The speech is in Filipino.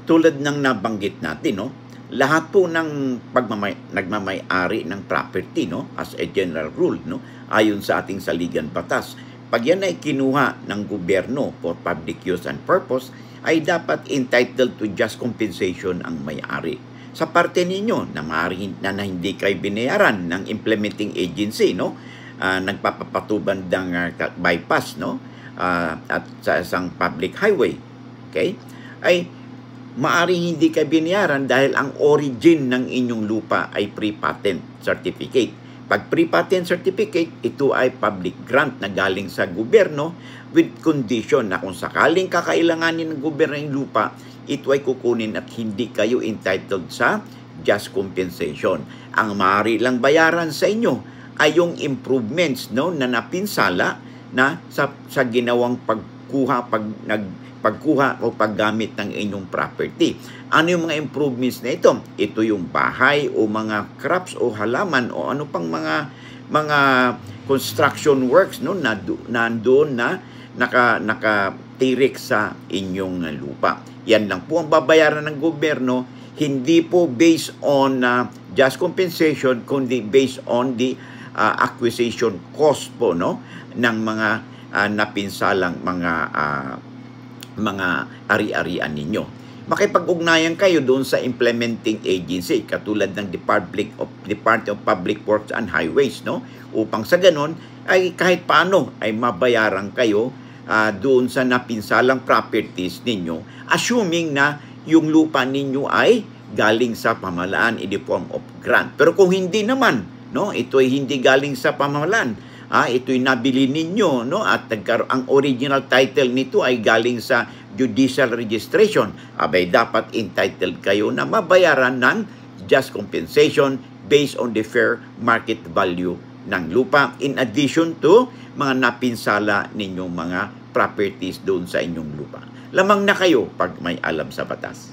tulad ng nabanggit natin, no? Lahat po ng nagmamay-ari ng property, no, as a general rule, no, ayon sa ating saligan batas, pag yan ay kinuha ng gobyerno for public use and purpose, ay dapat entitled to just compensation ang may-ari. Sa parte ninyo na hindi kayo binayaran ng implementing agency, no, nagpapapatuban ng bypass, no, at sa isang public highway, okay, ay maaring hindi kayo binayaran dahil ang origin ng inyong lupa ay pre-patent certificate. Pag pre-patent certificate, ito ay public grant na galing sa gobyerno with condition na kung sakaling kakailanganin ng gobyerno yung lupa, ito ay kukunin at hindi kayo entitled sa just compensation. Ang maaari lang bayaran sa inyo ay yung improvements, no, na napinsala na sa ginawang pagkuha o paggamit ng inyong property. Ano yung mga improvements na ito? Ito yung bahay o mga crops o halaman o ano pang mga construction works, no, na nandoon na nakatirik sa inyong lupa. Yan lang po ang babayaran ng gobyerno, hindi po based on just compensation, kundi based on the acquisition cost po, no, ng mga napinsalang mga ari-arian ninyo. Makipag-ugnayan kayo doon sa implementing agency katulad ng Department of Public Works and Highways, no, upang sa ganon ay kahit paano ay mabayaran kayo doon sa napinsalang properties ninyo, assuming na yung lupa ninyo ay galing sa pamahalaan in the form of grant. Pero kung hindi naman, no, ito ay hindi galing sa pamahalaan, ito'y nabili ninyo, no, at ang original title nito ay galing sa judicial registration, abay dapat entitled kayo na mabayaran ng just compensation based on the fair market value ng lupa in addition to mga napinsala ninyong mga properties doon sa inyong lupa. Lamang na kayo pag may alam sa batas.